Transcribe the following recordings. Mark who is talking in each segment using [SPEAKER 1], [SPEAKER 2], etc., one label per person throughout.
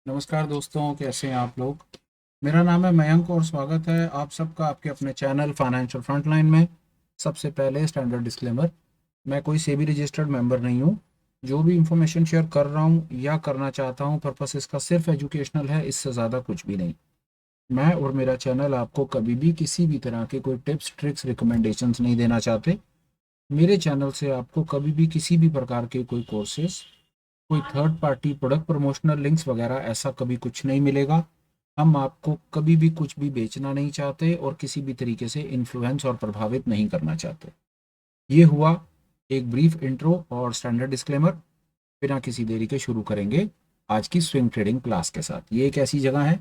[SPEAKER 1] नमस्कार दोस्तों, कैसे हैं आप लोग। मेरा नाम है मयंक और स्वागत है आप सबका आपके अपने चैनल फाइनेंशियल फ्रंटलाइन में। सबसे पहले स्टैंडर्ड डिस्क्लेमर, मैं कोई सेबी रजिस्टर्ड मेंबर नहीं हूँ। जो भी इंफॉर्मेशन शेयर कर रहा हूँ या करना चाहता हूँ, पर्पस इसका सिर्फ एजुकेशनल है, इससे ज़्यादा कुछ भी नहीं। मैं और मेरा चैनल आपको कभी भी किसी भी तरह के कोई टिप्स ट्रिक्स रिकमेंडेशंस नहीं देना चाहते। मेरे चैनल से आपको कभी भी किसी भी प्रकार के कोई कोर्सेस, कोई third party product promotional links वगैरह ऐसा कभी कुछ नहीं मिलेगा। हम आपको कभी भी कुछ भी बेचना नहीं चाहते और किसी भी तरीके से इन्फ्लुएंस और प्रभावित नहीं करना चाहते। ये हुआ एक ब्रीफ इंट्रो और स्टैंडर्ड डिस्क्लेमर। बिना किसी देरी के शुरू करेंगे आज की स्विंग ट्रेडिंग क्लास के साथ। ये एक ऐसी जगह है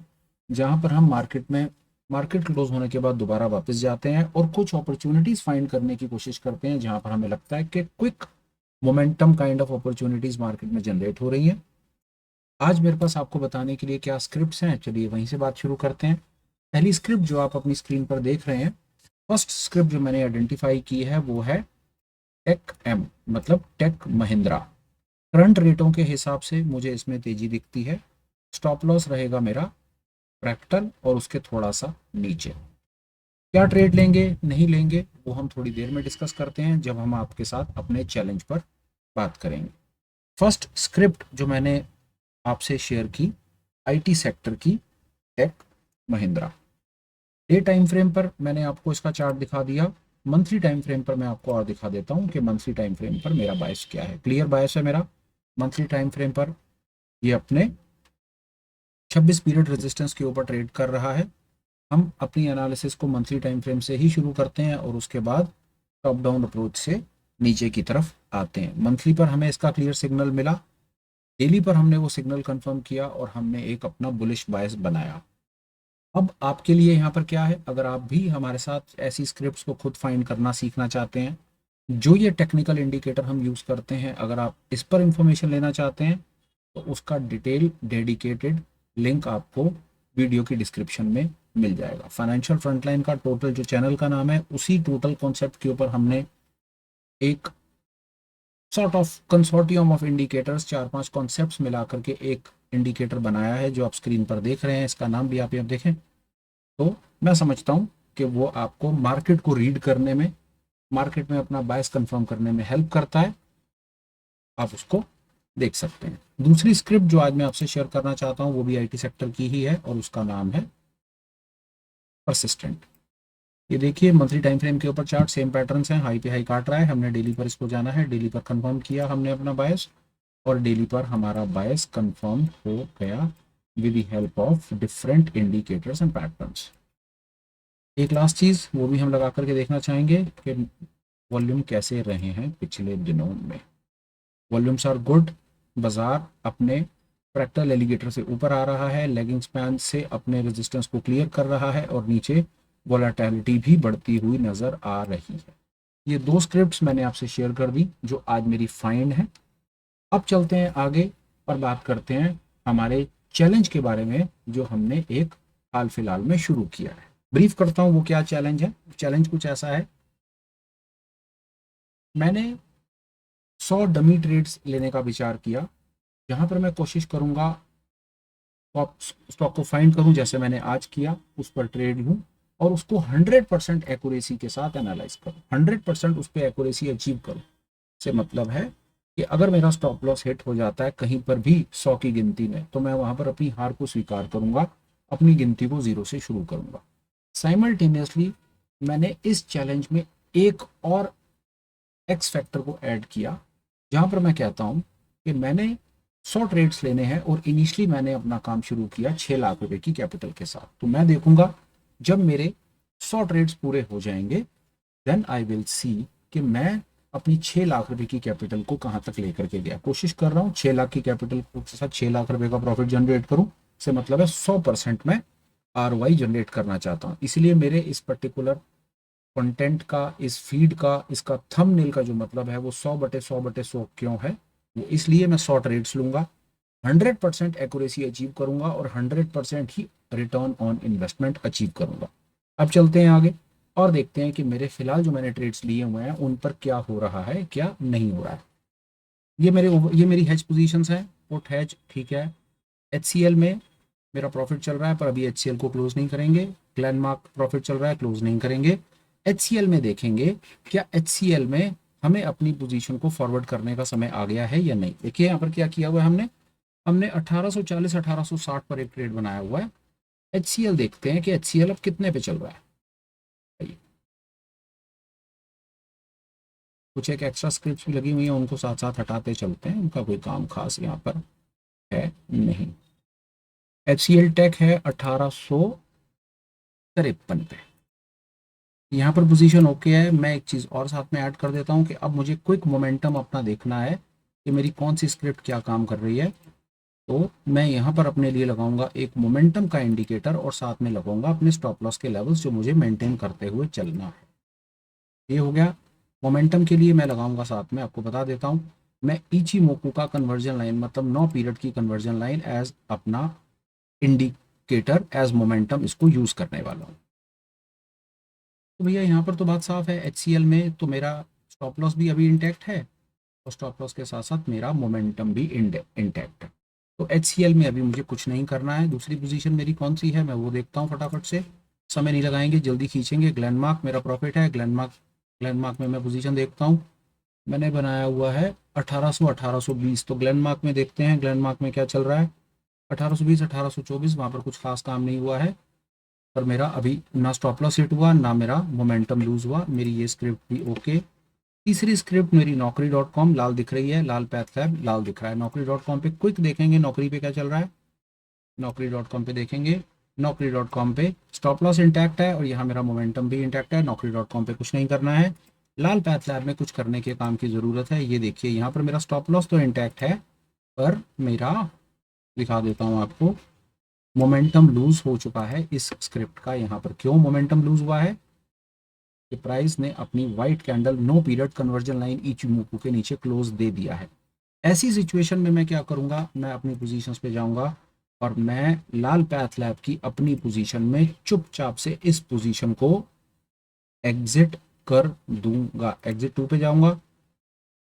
[SPEAKER 1] जहां पर हम मार्केट क्लोज होने के बाद दोबारा वापस जाते हैं और कुछ अपॉर्चुनिटीज फाइंड करने की कोशिश करते हैं जहां पर हमें लगता है कि quick momentum kind of opportunities market में जनरेट हो रही हैं। आज मेरे पास आपको बताने के लिए क्या स्क्रिप्ट्स हैं, चलिए वहीं से बात शुरू करते हैं। पहली स्क्रिप्ट जो आप अपनी स्क्रीन पर देख रहे हैं, फर्स्ट स्क्रिप्ट जो मैंने आइडेंटिफाई की है वो है टेक एम, मतलब टेक महिंद्रा। करंट रेटों के हिसाब से मुझे इसमें तेजी दिखती है। स्टॉप लॉस रहेगा मेरा फ्रैक्टल और उसके थोड़ा सा नीचे। क्या ट्रेड लेंगे नहीं लेंगे वो हम थोड़ी देर में डिस्कस करते हैं जब हम आपके साथ अपने चैलेंज पर बात करेंगे। फर्स्ट स्क्रिप्ट जो मैंने आपसे शेयर की, आईटी सेक्टर की, Tech Mahindra. Day time frame पर मैंने आपको इसका चार्ट दिखा दिया। मंथली टाइम फ्रेम पर मैं आपको और दिखा देता हूं कि मंथली टाइम फ्रेम पर मेरा बायस क्या है। क्लियर बायस है मेरा मंथली टाइम फ्रेम पर। ये अपने 26 पीरियड रेजिस्टेंस के ऊपर ट्रेड कर रहा है। हम अपनी एनालिसिस को मंथली टाइम फ्रेम से ही शुरू करते हैं और उसके बाद टॉप डाउन अप्रोच से नीचे की तरफ आते हैं। मंथली पर हमें इसका क्लियर सिग्नल मिला। डेली पर हमने वो सिग्नल कंफर्म किया और हमने एक अपना बुलिश बायस बनाया। अब आपके लिए यहाँ पर क्या है, अगर आप भी हमारे साथ ऐसी स्क्रिप्ट्स को खुद फाइंड करना सीखना चाहते हैं, जो ये टेक्निकल इंडिकेटर हम यूज़ करते हैं, अगर आप इस पर इंफॉर्मेशन लेना चाहते हैं तो उसका डिटेल डेडिकेटेड लिंक आपको वीडियो की डिस्क्रिप्शन में मिल जाएगा। फाइनेंशियल फ्रंटलाइन का टोटल जो चैनल का नाम है, उसी टोटल कॉन्सेप्ट के ऊपर हमने एक sort of consortium of indicators, 4-5 concepts मिलाकर के एक इंडिकेटर बनाया है जो आप स्क्रीन पर देख रहे हैं। इसका नाम भी आप यहाँ देखें तो मैं समझता हूँ कि वो आपको मार्केट को रीड करने में, मार्केट में अपना बायस कंफर्म करने में हेल्प करता है। आप उसको देख सकते हैं। दूसरी स्क्रिप्ट जो आज मैं आपसे शेयर करना चाहता हूँ वो भी आईटी सेक्टर की ही है और उसका नाम है परसिस्टेंट। ये देखिए मंथली टाइम फ्रेम के ऊपर चार्ट सेम पैटर्न्स हैं, हाई पे हाई काट रहा है। हमने डेली पर इसको जाना है, डेली पर कंफर्म किया हमने अपना बायस और डेली पर हमारा बायस कंफर्म हो गया with the help of different indicators and patterns. एक लास्ट चीज वो भी हम लगा करके देखना चाहेंगे कि वॉल्यूम कैसे रहे हैं पिछले दिनों में। Volumes are good. बाजार अपने फ्रैक्टल एलिगेटर से ऊपर आ रहा है, लेगिंग स्पैन से अपने रेजिस्टेंस को क्लियर कर रहा है और नीचे वोलेटिलिटी भी बढ़ती हुई नजर आ रही है। ये दो स्क्रिप्ट्स मैंने आपसे शेयर कर दी जो आज मेरी फाइंड है। अब चलते हैं आगे और बात करते हैं हमारे चैलेंज के बारे में जो हमने एक हाल फिलहाल में शुरू किया है। ब्रीफ करता हूँ वो क्या चैलेंज है। चैलेंज कुछ ऐसा है, मैंने 100 डमी ट्रेड्स लेने का विचार किया जहां पर मैं कोशिश करूंगा स्टॉक को फाइंड करूं जैसे मैंने आज किया, उस पर ट्रेड लूं और उसको 100% एक्यूरेसी के साथ एनालाइज करूं, 100% उस पर एक्यूरेसी अचीव करूं। से मतलब है कि अगर मेरा स्टॉप लॉस हिट हो जाता है कहीं पर भी 100 की गिनती में, तो मैं वहां पर अपनी हार को स्वीकार करूंगा, अपनी गिनती को जीरो से शुरू करूंगा। साइमल्टेनियसली मैंने इस चैलेंज में एक और एक्स फैक्टर को ऐड किया जहां पर मैं कहता हूं कि मैंने 100 ट्रेड्स लेने हैं और इनिशियली मैंने अपना काम शुरू किया 6 लाख रुपए की कैपिटल के साथ। तो मैं देखूंगा जब मेरे 100 ट्रेड्स पूरे हो जाएंगे, देन आई विल सी कि मैं अपनी 6 लाख रुपए की कैपिटल को कहां तक लेकर के गया। कोशिश कर रहा हूं 6 लाख की कैपिटल के साथ 6 लाख रुपए का प्रॉफिट जनरेट करूं। से मतलब है 100% मैं आरओआई जनरेट करना चाहता हूं। इसलिए मेरे इस पर्टिकुलर कंटेंट का, इस फीड का, इसका थंबनेल का जो मतलब है वो 100/100/100 क्यों है, वो इसलिए मैं 100 ट्रेड्स लूंगा, 100% एक्यूरेसी अचीव करूंगा और 100% ही रिटर्न ऑन इन्वेस्टमेंट अचीव करूंगा। अब चलते हैं आगे और देखते हैं कि मेरे फिलहाल जो मैंने ट्रेड्स लिए हुए हैं उन पर क्या हो रहा है क्या नहीं हो रहा है। ये मेरी हेज पोजीशंस हैं, पुट हेज, ठीक है। HCL में मेरा प्रॉफिट चल रहा है पर अभी HCL को क्लोज नहीं करेंगे। ग्लेनमार्क प्रॉफिट चल रहा है, क्लोज नहीं करेंगे। HCL में देखेंगे क्या HCL में हमें अपनी पोजीशन को फॉरवर्ड करने का समय आ गया है या नहीं। देखिए यहाँ पर क्या किया हुआ है हमने हमने 1840 1860 पर एक ट्रेड बनाया हुआ है। HCL देखते हैं कि HCL अब कितने पे चल रहा है। कुछ एक एक्स्ट्रा स्क्रिप्ट भी लगी हुई है, उनको साथ साथ हटाते चलते हैं, उनका कोई काम खास यहाँ पर है नहीं। HCL टेक है 1853 पे, यहाँ पर पोजीशन ओके है। मैं एक चीज़ और साथ में ऐड कर देता हूँ कि अब मुझे क्विक मोमेंटम अपना देखना है कि मेरी कौन सी स्क्रिप्ट क्या काम कर रही है। तो मैं यहाँ पर अपने लिए लगाऊंगा एक मोमेंटम का इंडिकेटर और साथ में लगाऊंगा अपने स्टॉप लॉस के लेवल्स जो मुझे मेंटेन करते हुए चलना है। ये हो गया। मोमेंटम के लिए मैं लगाऊंगा साथ में, आपको बता देता हूँ, मैं इचिमोकू का कन्वर्जन लाइन मतलब 9 पीरियड की कन्वर्जन लाइन एज अपना इंडिकेटर एज मोमेंटम इसको यूज़ करने वाला हूँ। तो भैया यहाँ पर तो बात साफ है, HCL में तो मेरा स्टॉप लॉस भी अभी इंटैक्ट है और स्टॉप लॉस के साथ साथ मेरा मोमेंटम भी इंटैक्ट है। तो HCL में अभी मुझे कुछ नहीं करना है। दूसरी पोजीशन मेरी कौन सी है मैं वो देखता हूँ फटाफट से, समय नहीं लगाएंगे, जल्दी खींचेंगे। ग्लेनमार्क मेरा प्रॉफिट है, ग्लेनमार्क में मैं पोजीशन देखता हूँ, मैंने बनाया हुआ है 1800 1820। तो ग्लेनमार्क में देखते हैं ग्लेनमार्क में क्या चल रहा है, 1820 1824, वहाँ पर कुछ खास काम नहीं हुआ है। पर मेरा अभी ना स्टॉप लॉस हिट हुआ ना मेरा मोमेंटम लूज हुआ, मेरी ये स्क्रिप्ट भी ओके। तीसरी स्क्रिप्ट मेरी Naukri.com लाल दिख रही है, लाल पैथ लैब लाल दिख रहा है। Naukri.com पे क्विक देखेंगे नौकरी पे क्या चल रहा है। Naukri.com पे देखेंगे, Naukri.com पे स्टॉप लॉस इंटैक्ट है और यहाँ मेरा मोमेंटम भी इंटैक्ट है। Naukri.com पे कुछ नहीं करना है। लाल पैथ लैब में कुछ करने के काम की ज़रूरत है। ये देखिए यहाँ पर मेरा स्टॉप लॉस तो इंटैक्ट है पर मेरा, दिखा देता हूँ आपको, मोमेंटम लूज हो चुका है इस स्क्रिप्ट का। यहाँ पर क्यों मोमेंटम लूज हुआ है कि प्राइस ने अपनी white candle 9 period conversion line Ichimoku के नीचे क्लोज दे दिया है। ऐसी सिचुएशन में मैं क्या करूंगा, मैं अपनी पोजीशंस पे जाऊंगा और मैं लाल पैथ लैब की अपनी पोजीशन में चुपचाप से इस पोजीशन को एग्जिट कर दूंगा। एग्जिट 2 पे जाऊंगा,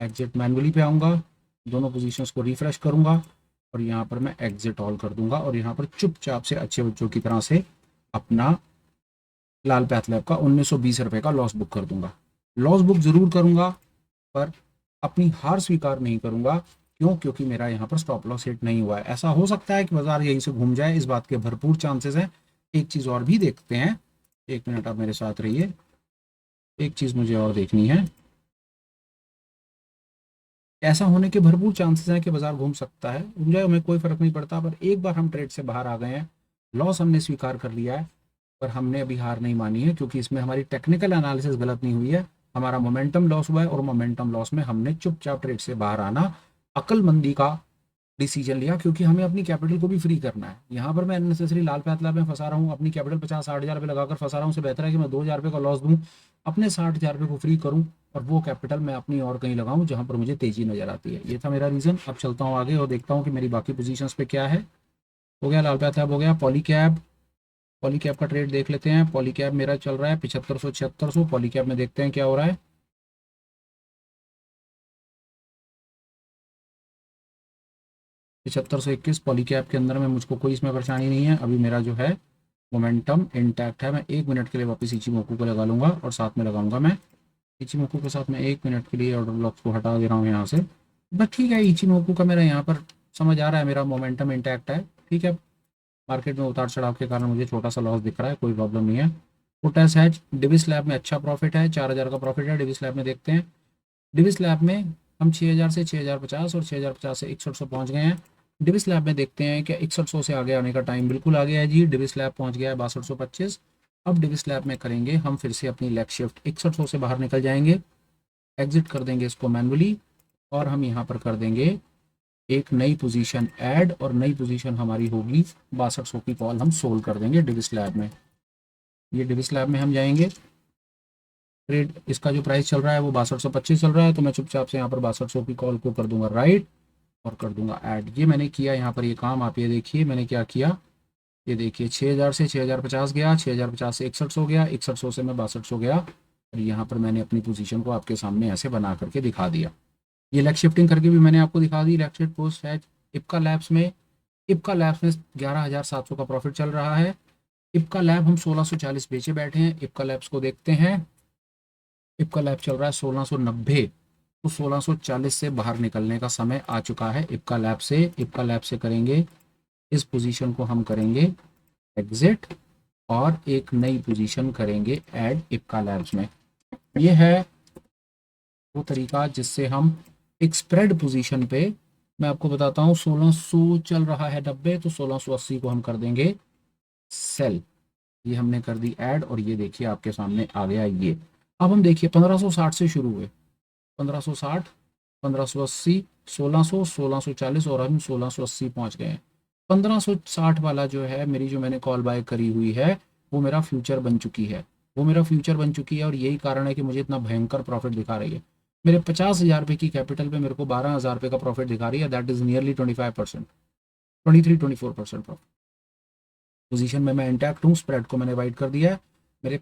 [SPEAKER 1] एग्जिट मैनुअली पे आऊंगा, दोनों पोजीशंस को रिफ्रेश करूंगा और यहाँ पर मैं एग्जिट ऑल कर दूंगा और यहाँ पर चुपचाप से अच्छे बच्चों की तरह से अपना लाल पैथ लैब का 1920 रुपये का लॉस बुक कर दूंगा। लॉस बुक जरूर करूंगा पर अपनी हार स्वीकार नहीं करूंगा। क्यों? क्योंकि मेरा यहाँ पर स्टॉप लॉस हिट नहीं हुआ है। ऐसा हो सकता है कि बाजार यहीं से घूम जाए, इस बात के भरपूर चांसेस हैं। एक चीज़ और भी देखते हैं, एक मिनट आप मेरे साथ रहिए, एक चीज़ मुझे और देखनी है। ऐसा होने के भरपूर चांसेस हैं कि बाजार घूम सकता है, घूम जाए, हमें कोई फर्क नहीं पड़ता। पर एक बार हम ट्रेड से बाहर आ गए हैं, लॉस हमने स्वीकार कर लिया है, पर हमने अभी हार नहीं मानी है क्योंकि इसमें हमारी टेक्निकल एनालिसिस गलत नहीं हुई है। हमारा मोमेंटम लॉस हुआ है और मोमेंटम लॉस में हमने चुपचाप ट्रेड से बाहर आना अक्लमंदी का डिसीजन लिया क्योंकि हमें अपनी कैपिटल को भी फ्री करना है। यहाँ पर मैं अननेसेसरी लाल पैतला में फंसा रहा हूँ, अपनी कैपिटल 50-60 हज़ार रुपये लगाकर फंसा रहा हूँ। उससे बेहतर है कि मैं 2,000 रुपये का लॉस दूँ, अपने 60,000 रुपये को फ्री करूँ और वो कैपिटल मैं अपनी और कहीं लगाऊँ जहाँ पर मुझे तेज़ी नज़र आती है। ये था मेरा रीज़न। अब चलता हूँ आगे और देखता हूँ कि मेरी बाकी पोजीशंस पे क्या है। हो गया लाल पैथलैब, हो गया पॉलीकैब। पॉलीकैब का ट्रेड देख लेते हैं। पॉलीकैब मेरा चल रहा है 7500 7600। पॉलीकैब में देखते हैं क्या हो रहा है। 7521 पॉलीकैब के अंदर में मुझको कोई इसमें परेशानी नहीं है। अभी मेरा जो है मोमेंटम इंटैक्ट है। मैं 1 मिनट के लिए वापस इचिमोकू को लगा लूँगा और साथ में लगाऊंगा मैं इचिमोकू के साथ में 1 मिनट के लिए ऑर्डर ब्लॉक्स को हटा दे रहा हूँ यहाँ से। बस ठीक है, इचिमोकू का मेरा यहाँ पर समझ आ रहा है, मेरा मोमेंटम इंटैक्ट है। ठीक है, मार्केट में उतार चढ़ाव के कारण मुझे छोटा सा लॉस दिख रहा है, कोई प्रॉब्लम नहीं है। पोटैस हैज डिविस लैब में अच्छा प्रॉफिट है, 4,000 का प्रॉफिट है डिविस लैब में। देखते हैं डिविस लैब में हम 6,000 से 6,050 और 6,050 से 6100 पहुंच गए हैं। डिविस लैब में देखते हैं कि 6100 से आगे आने का टाइम बिल्कुल आ गया है जी। डिविस लैब पहुंच गया है 6225। अब डिविस लैब में करेंगे हम फिर से अपनी लेग शिफ्ट, 6100 से बाहर निकल जाएंगे, एग्जिट कर देंगे इसको मैनुअली और हम यहाँ पर कर देंगे एक नई पोजीशन ऐड और नई पोजीशन हमारी होगी 6200 की कॉल हम सोल्व कर देंगे डिविस लैब में। ये डिविस लैब में हम जाएंगे, ट्रेड इसका जो प्राइस चल रहा है वो 6225 चल रहा है, तो मैं चुपचाप से यहाँ पर 6200 की कॉल को कर दूंगा राइट और कर दूंगा ऐड। ये मैंने किया यहाँ पर ये काम, आप ये देखिए मैंने क्या किया। ये देखिए 6,000 से 6,050 गया, 6,050 से 6100 गया, 6100 से मैं 6200 गया और यहाँ पर मैंने अपनी पोजीशन को आपके सामने ऐसे बना करके दिखा दिया। ये लेग शिफ्टिंग करके भी मैंने आपको दिखा दी। लेग शिफ्ट पोस्ट है इप्का लैब्स में इप्का लैब्स में 11,700 का प्रॉफिट चल रहा है। इप्का लैब हम 1640 बेचे बैठे हैं। इप्का लैब्स को देखते हैं। इप्का लैब चल रहा है 1690, तो 1640 से बाहर निकलने का समय आ चुका है इप्का लैब से। इप्का लैब से करेंगे इस पोजीशन को हम करेंगे एग्जिट और एक नई पोजीशन करेंगे ऐड इप्का लैब्स में। ये है वो तरीका जिससे हम एक स्प्रेड पोजीशन पे, मैं आपको बताता हूँ 1600 चल रहा है 90, तो 1680 को हम कर देंगे सेल। ये हमने कर दी ऐड और ये देखिए आपके सामने आ गया ये। अब हम देखिए 1560 से शुरू हुए, 1560, 1580, 1600, 1640 और हम 1680 पहुंच गए हैं। 1560 वाला जो है मेरी, जो मैंने कॉल बाय करी हुई है, वो मेरा फ्यूचर बन चुकी है। वो मेरा फ्यूचर बन चुकी है और यही कारण है कि मुझे इतना भयंकर प्रॉफिट दिखा रही है। मेरे 50,000 रुपये की कैपिटल पे मेरे को 12,000 रुपये का प्रॉफिट दिखा रही है। That is nearly 25%, 23-24% profit. Position में मैं इंटैक्ट हूँ। स्प्रेड को मैंने वाइड कर दिया है। मेरे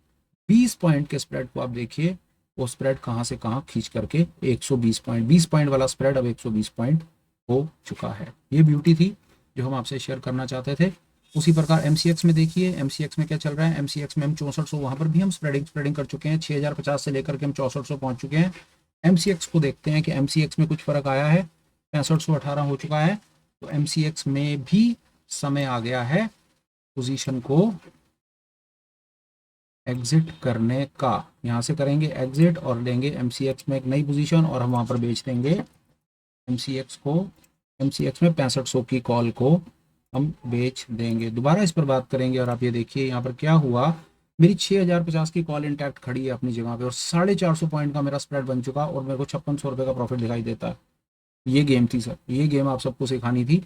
[SPEAKER 1] 20 पॉइंट के स्प्रेड को आप देखिए, वो स्प्रेड कहाँ से कहाँ खींच करके 120 पॉइंट, 20 पॉइंट वाला स्प्रेड अब 120 पॉइंट हो चुका है। ये ब्यूटी थी जो हम आपसे शेयर करना चाहते थे। उसी प्रकार एमसीएक्स में देखिए, एमसीएक्स में क्या चल रहा है। एमसीएक्स में हम 6400, वहाँ पर भी हम स्प्रेडिंग कर चुके हैं। 6050 से लेकर के हम 6400 पहुँच चुके हैं। एमसीएक्स को देखते हैं कि एमसीएक्स में कुछ फर्क आया है। 6518 हो चुका है, तो एमसीएक्स में भी समय आ गया है पोजीशन को एग्जिट करने का। यहाँ से करेंगे एग्जिट और लेंगे एमसीएक्स में एक नई पोजीशन और हम वहाँ पर बेच देंगे एमसीएक्स को। एमसीएक्स में 6500 की कॉल को हम बेच देंगे। दोबारा इस पर बात करेंगे और आप ये देखिए यहाँ पर क्या हुआ। मेरी 6050 की कॉल इंटैक्ट खड़ी है अपनी जगह पे और 450 पॉइंट का मेरा स्प्रेड बन चुका और मेरे को 5600 रुपये का प्रॉफिट दिखाई देता है। ये गेम थी सर, ये गेम आप सबको सिखानी थी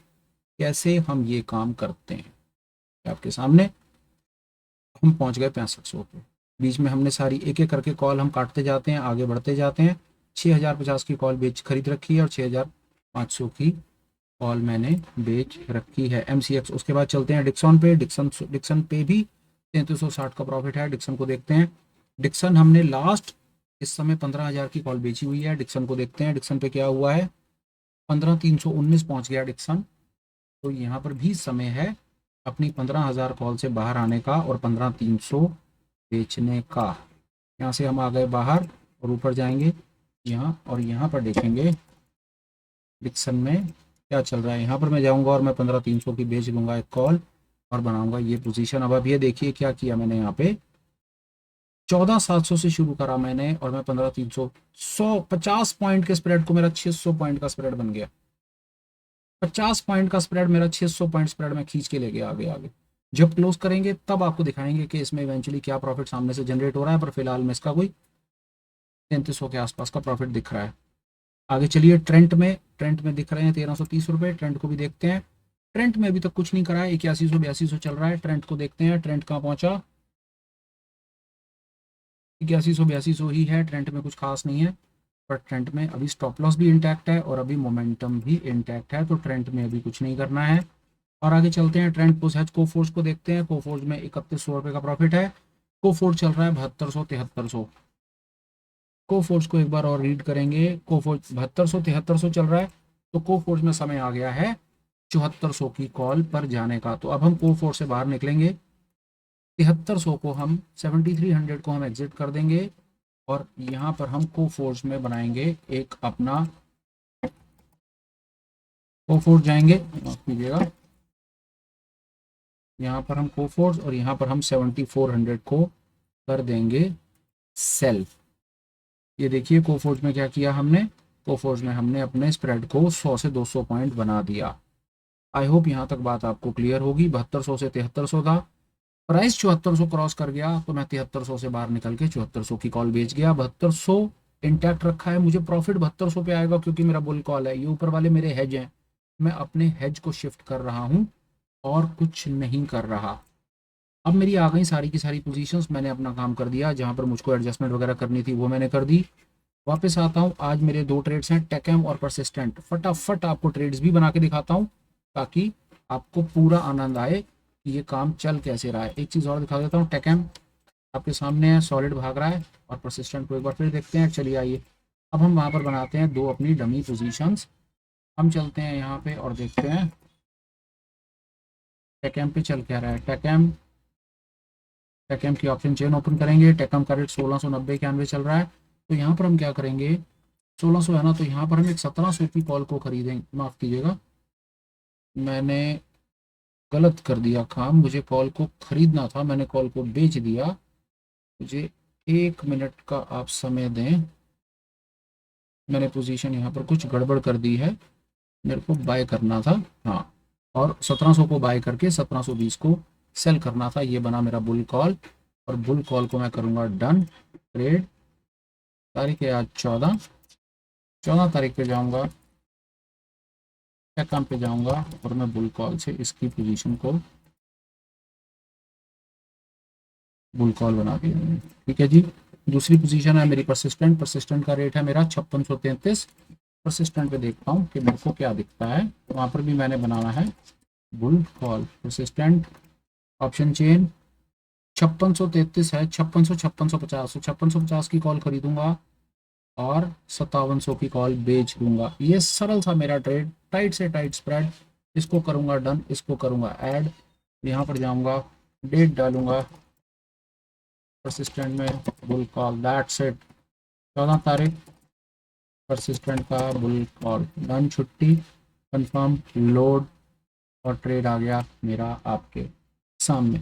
[SPEAKER 1] कैसे हम ये काम करते हैं। आपके सामने हम पहुंच गए 6500 पे। बीच में हमने सारी एक एक करके कॉल हम काटते जाते हैं, आगे बढ़ते जाते हैं। 6050 की कॉल बेच खरीद रखी है और 6500 की कॉल मैंने बेच रखी है एमसीएक्स। उसके बाद चलते हैं डिक्सन पे। डिक्सन पे भी 3360 का प्रॉफिट है। डिक्सन को देखते हैं। डिक्सन हमने लास्ट इस समय 15,000 की कॉल बेची हुई है। डिक्सन को देखते हैं, डिक्सन पे क्या हुआ है। 15,319 पहुंच गया डिक्सन। तो यहाँ पर भी समय है अपनी 15,000 कॉल से बाहर आने का और 15,300 बेचने का। यहाँ से हम आ गए बाहर और ऊपर जाएंगे यहाँ, और यहाँ पर देखेंगे डिक्सन में क्या चल रहा है। यहाँ पर मैं जाऊँगा और मैं 15,300 की बेच लूँगा एक कॉल और बनाऊँगा ये पोजीशन। अब ये देखिए क्या किया मैंने यहाँ पे। 14,700 से शुरू करा मैंने और मैं 15,300, 150 पॉइंट के स्प्रेड को मेरा 600 पॉइंट का स्प्रेड बन गया। 50 पॉइंट का स्प्रेड मेरा 600 पॉइंट स्प्रेड में खींच के ले गया आगे आगे। जब क्लोज करेंगे तब आपको दिखाएंगे कि इसमें इवेंचुअली क्या प्रॉफिट सामने से जनरेट हो रहा है, पर फिलहाल में इसका कोई 3300 के आसपास का प्रॉफिट दिख रहा है। आगे चलिए ट्रेंट में। ट्रेंट में दिख रहे हैं 1330 रुपये। ट्रेंट को भी देखते हैं। ट्रेंट में अभी तक कुछ नहीं करा है, 8100 8200 चल रहा है। ट्रेंट को देखते हैं, ट्रेंट कहाँ पहुंचा। 8100 8200 ही है। ट्रेंट में कुछ खास नहीं है, पर ट्रेंड में अभी स्टॉप लॉस भी इंटैक्ट है और अभी मोमेंटम भी इंटैक्ट है, तो ट्रेंड में अभी कुछ नहीं करना है। और आगे चलते हैं ट्रेंड पोस्ट कोफोर्स को देखते हैं। कोफोर्स में 3100 रुपये का प्रॉफिट है। कोफोर्स चल रहा है 7200 7300। कोफोर्स को एक बार और रीड करेंगे। कोफोर्स 7200 7300 चल रहा है, तो कोफोर्स में समय आ गया है 7400 की कॉल पर जाने का। तो अब हम कोफोर्स से बाहर निकलेंगे। 7300 को हम 7300 को हम एग्जिट कर देंगे और यहाँ पर हम कोफोर्स में बनाएंगे एक अपना कोफोर्स जाएंगे, माफ कीजिएगा। यहाँ पर हम कोफोर्स और यहाँ पर हम 7400 को कर देंगे सेल। ये देखिए कोफोर्स में क्या किया हमने। कोफोर्स में हमने अपने स्प्रेड को 100 से 200 पॉइंट बना दिया। आई होप यहाँ तक बात आपको क्लियर होगी। 7200 से 7300 था, प्राइस 7400 क्रॉस कर गया तो मैं 7300 से बाहर निकल के 7400 की कॉल बेच गया। 7200 इंटैक्ट रखा है। मुझे प्रॉफिट 7200 पे आएगा क्योंकि मेरा बुल कॉल है। ये ऊपर वाले मेरे हेज हैं, मैं अपने हेज को शिफ्ट कर रहा हूँ और कुछ नहीं कर रहा। अब मेरी आ गई सारी की सारी पोजीशंस। मैंने अपना काम कर दिया, जहाँ पर मुझको एडजस्टमेंट वगैरह करनी थी वो मैंने कर दी। वापस आता हूँ। आज मेरे 2 ट्रेड्स हैं, टेकएम और परसिस्टेंट। फटाफट आपको ट्रेड्स भी बना के दिखाता हूँ ताकि आपको पूरा आनंद आए कि ये काम चल कैसे रहा है। एक चीज़ और दिखा देता हूँ। टेकएम आपके सामने है, सॉलिड भाग रहा है, और परसिस्टेंट को एक बार फिर देखते हैं। चलिए आइए अब हम वहाँ पर बनाते हैं 2 अपनी डमी पोजीशंस। हम चलते हैं यहाँ पे और देखते हैं टेकएम पे चल क्या रहा है, टेकएम टेकएम की ऑप्शन चेन ओपन करेंगे। टेकएम का रेट 1690 चल रहा है। तो यहाँ पर हम क्या करेंगे, 1600 है ना, तो यहाँ पर हम एक 1700 की कॉल को खरीदेंगे। माफ़ कीजिएगा, मैंने गलत कर दिया काम, मुझे कॉल को खरीदना था, मैंने कॉल को बेच दिया। मुझे 1 मिनट का आप समय दें, मैंने पोजीशन यहाँ पर कुछ गड़बड़ कर दी है, मेरे को बाय करना था। हाँ, और 1700 को बाय करके 1720 को सेल करना था। ये बना मेरा बुल कॉल, और बुल कॉल को मैं करूँगा डन। ट्रेड तारीख है आज 14 तारीख पे जाऊँगा, टेकएम पे जाऊँगा और मैं बुल कॉल से इसकी पोजीशन को बुल कॉल बना के, ठीक है जी। दूसरी पोजीशन है मेरी परसिस्टेंट। परसिस्टेंट का रेट है मेरा 5633। परसिस्टेंट पे देखता हूँ कि मेरे को क्या दिखता है, वहाँ पर भी मैंने बनाना है bull call. Persistent option chain 5633 है, 5600 5650, 5650 की कॉल खरीदूंगा और 5700 की कॉल बेच दूंगा। ये सरल सा मेरा ट्रेड, टाइट से टाइट स्प्रेड। इसको करूंगा डन, इसको करूंगा ऐड, यहाँ पर जाऊंगा, डेट डालूंगा परसिस्टेंट में, बुल कॉल, दैट्स इट। 14 तारीख परसिस्टेंट का बुल कॉल डन, छुट्टी कंफर्म, लोड, और ट्रेड आ गया मेरा आपके सामने।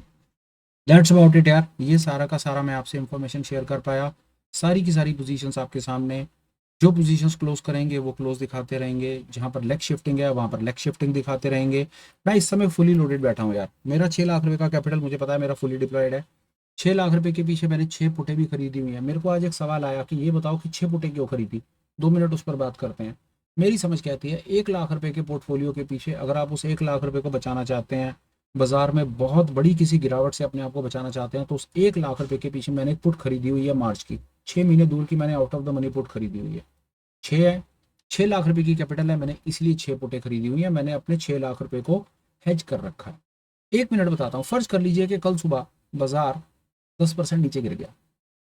[SPEAKER 1] दैट्स अबाउट इट यार, ये सारा का सारा मैं आपसे इंफॉर्मेशन शेयर कर पाया। सारी की सारी पोजीशंस आपके सामने, जो पोजीशंस क्लोज करेंगे वो क्लोज दिखाते रहेंगे, जहां पर लेग शिफ्टिंग है वहां पर लेग शिफ्टिंग दिखाते रहेंगे। मैं इस समय फुली लोडेड बैठा हूँ यार, मेरा 6 लाख रुपए का कैपिटल, मुझे पता है मेरा फुली डिप्लॉयड है। 6 लाख रुपए के पीछे मैंने 6 पुटें भी खरीदी हुई है। मेरे को आज एक सवाल आया कि ये बताओ कि 6 पुटें क्यों खरीदी, 2 मिनट उस पर बात करते हैं। मेरी समझ कहती है 1 लाख रुपए के पोर्टफोलियो के पीछे अगर आप उस 1 लाख रुपए को बचाना चाहते हैं, बाजार में बहुत बड़ी किसी गिरावट से अपने आप को बचाना चाहते हैं, तो उस 1 लाख रुपए के पीछे मैंने एक पुट खरीदी हुई है मार्च की, 6 महीने दूर की मैंने out of the money put खरीदी हुई है। 6 लाख रुपए की कैपिटल है, मैंने इसलिए 6 पुटें खरीदी हुई है। मैंने अपने 6 लाख रुपए को हेज कर रखा है। 1 मिनट बताता हूँ, फर्ज कर लीजिए कि कल सुबह बाजार 10% नीचे गिर गया,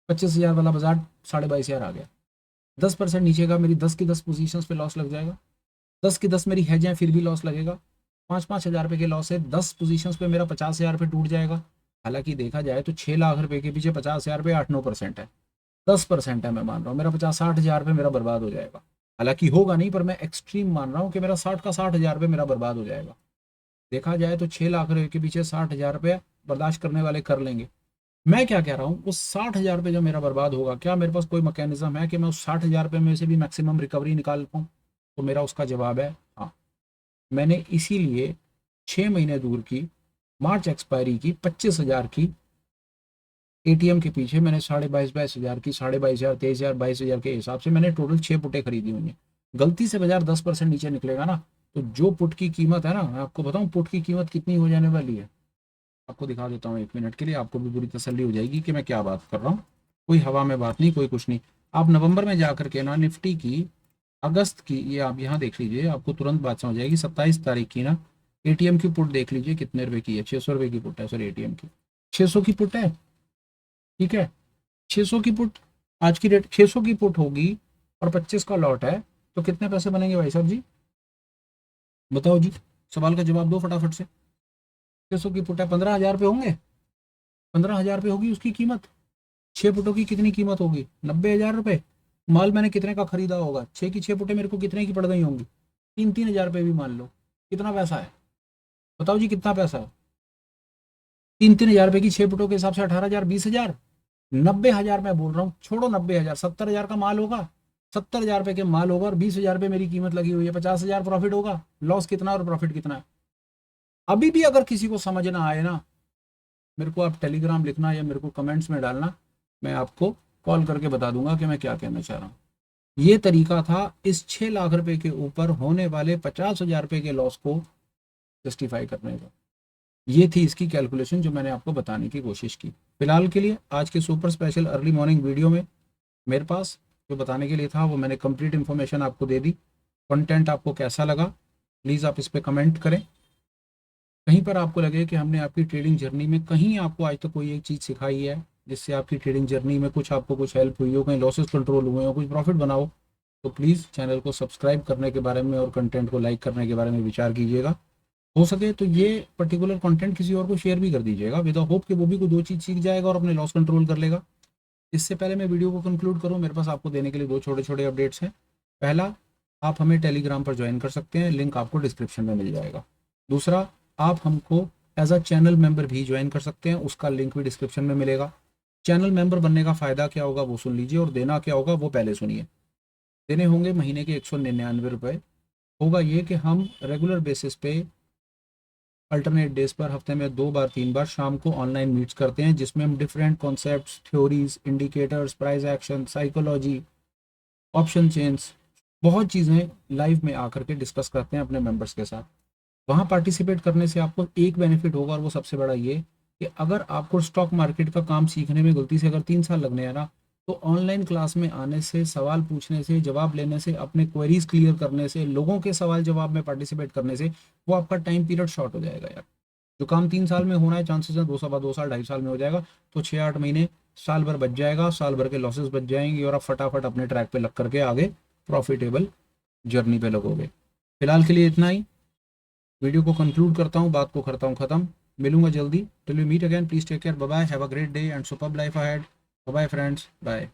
[SPEAKER 1] 25,000 वाला बाजार 22,500 आ गया, 10% नीचे का, मेरी 10 की 10 पोजीशंस पे लॉस लग जाएगा। 10 की 10 मेरी हेज है, फिर भी लॉस लगेगा। 5,000 रुपए के लॉस है, 10 पोजीशंस पे मेरा 50,000 रुपये टूट जाएगा। हालांकि देखा जाए तो 6 लाख रुपए के पीछे 50,000 रुपये 8-9% है, 10% है, मैं मान रहा हूँ मेरा 50-60,000 रुपये मेरा बर्बाद हो जाएगा। हालांकि होगा नहीं, पर मैं एक्सट्रीम मान रहा हूँ कि मेरा 60 का 60,000 रुपये मेरा बर्बाद हो जाएगा। देखा जाए तो 6 लाख रुपए के पीछे 60,000 रुपये बर्दाश्त करने वाले कर लेंगे। मैं क्या कह रहा हूँ, उस 60,000 रुपये जो मेरा बर्बाद होगा, क्या मेरे पास कोई मैकेनिज्म है कि मैं उस 60,000 रुपये में से भी मैक्सिमम रिकवरी निकाल पाऊँ? तो मेरा उसका जवाब है हाँ। मैंने इसीलिए 6 महीने दूर की मार्च एक्सपायरी की 25,000 की एटीएम के पीछे मैंने 22,500 की, 22,500, 23,000, 22,000 के हिसाब से मैंने टोटल 6 पुटें खरीदी हुई हैं। गलती से बाजार 10% नीचे निकलेगा ना, तो जो पुट की कीमत है ना, मैं आपको बताऊं पुट की कीमत कितनी हो जाने वाली है, आपको दिखा देता हूँ 1 मिनट के लिए, आपको भी पूरी तसल्ली हो जाएगी कि मैं क्या बात कर रहा हूँ। कोई हवा में बात नहीं, कोई कुछ नहीं। आप नवंबर में जाकर के ना निफ्टी की, अगस्त की, ये आप यहाँ देख लीजिए, आपको तुरंत बात समझ जाएगी। 27 तारीख की ना एटीएम की पुट देख लीजिए कितने रुपए की है, 600 रुपए की पुट है, सॉरी एटीएम की 600 की पुट है, ठीक है। 600 की पुट, आज की रेट 600 की पुट होगी और 25 का लॉट है, तो कितने पैसे बनेंगे भाई साहब जी, बताओ जी, सवाल का जवाब दो फटाफट से। 600 की पुट है, 15,000 रुपये होंगे, 15,000 रुपये होगी उसकी कीमत। 6 पुटों की कितनी कीमत होगी, 90,000 रुपये। माल मैंने कितने का खरीदा होगा, 6 की 6 पुटें मेरे को कितने की पड़ गई होंगी, 3-3 हज़ार रुपये भी मान लो। कितना पैसा है, बताओ जी कितना पैसा है। 3-3 हज़ार रुपये की 6 पुटों के हिसाब से 18,000, 20,000, 90,000 मैं बोल रहा हूँ, छोड़ो 90,000, 70,000 का माल होगा, 70,000 रुपये के माल होगा और 20,000 रुपये मेरी कीमत लगी हुई है, 50,000 प्रॉफिट होगा। लॉस कितना और प्रॉफिट कितना है, अभी भी अगर किसी को समझ ना आए ना, मेरे को आप टेलीग्राम लिखना या मेरे को कमेंट्स में डालना, मैं आपको कॉल करके बता दूंगा कि मैं क्या कहना चाह रहा हूँ। ये तरीका था इस 6 लाख रुपए के ऊपर होने वाले 50,000 रुपये के लॉस को जस्टिफाई करने का। ये थी इसकी कैलकुलेशन जो मैंने आपको बताने की कोशिश की। फिलहाल के लिए आज के super special early morning video में मेरे पास जो बताने के लिए था वो मैंने कंप्लीट इन्फॉर्मेशन आपको दे दी। कंटेंट आपको कैसा लगा प्लीज़ आप इस पर कमेंट करें। कहीं पर आपको लगे कि हमने आपकी ट्रेडिंग जर्नी में कहीं आपको आज तक कोई एक चीज़ सिखाई है जिससे आपकी ट्रेडिंग जर्नी में कुछ आपको कुछ हेल्प हुई हो, कहीं लॉसेस कंट्रोल हुए हो, कुछ प्रॉफिट बनाओ, तो प्लीज़ चैनल को सब्सक्राइब करने के बारे में और कंटेंट को लाइक करने के बारे में विचार कीजिएगा। हो सके तो ये पर्टिकुलर कंटेंट किसी और को शेयर भी कर दीजिएगा, विद होप कि वो भी कोई 2 चीज़ सीख जाएगा और अपने लॉस कंट्रोल कर लेगा। इससे पहले मैं वीडियो को कंक्लूड करूँ, मेरे पास आपको देने के लिए 2 छोटे-छोटे अपडेट्स हैं। पहला, आप हमें टेलीग्राम पर ज्वाइन कर सकते हैं, लिंक आपको डिस्क्रिप्शन में मिल जाएगा। दूसरा, आप हमको एज़ अ चैनल मेंबर भी ज्वाइन कर सकते हैं, उसका लिंक भी डिस्क्रिप्शन में मिलेगा। चैनल मेंबर बनने का फ़ायदा क्या होगा वो सुन लीजिए, और देना क्या होगा वो पहले सुनिए। देने होंगे महीने के 199 रुपये। होगा ये कि हम रेगुलर बेसिस पे अल्टरनेट डेज पर हफ्ते में 2 बार 3 बार शाम को ऑनलाइन मीट्स करते हैं, जिसमें हम different concepts, theories, indicators, price action, psychology, option chains, बहुत चीज़ें लाइव में आकर के डिस्कस करते हैं अपने मेंबर्स के साथ। वहाँ पार्टिसिपेट करने से आपको एक बेनिफिट होगा, और वो सबसे बड़ा ये कि अगर आपको स्टॉक मार्केट का काम सीखने में गलती से अगर 3 साल लगने हैं ना, तो ऑनलाइन क्लास में आने से, सवाल पूछने से, जवाब लेने से, अपने क्वेरीज क्लियर करने से, लोगों के सवाल जवाब में पार्टिसिपेट करने से वो आपका टाइम पीरियड शॉर्ट हो जाएगा यार। जो काम 3 साल में होना है, चांसेस है 2 सवा 2 साल 2.5 साल में हो जाएगा। तो 6-8 महीने, साल भर बच जाएगा, साल भर के लॉसेस बच जाएंगे, और आप फटाफट अपने ट्रैक पे लग करके आगे प्रॉफिटेबल जर्नी पे लगोगे। फिलहाल के लिए इतना ही। वीडियो को कंक्लूड करता हूँ, बात को करता हूँ ख़त्म। मिलूंगा जल्दी। Till we meet again, please take care, bye bye, have a great day and superb life ahead. Bye bye friends, bye.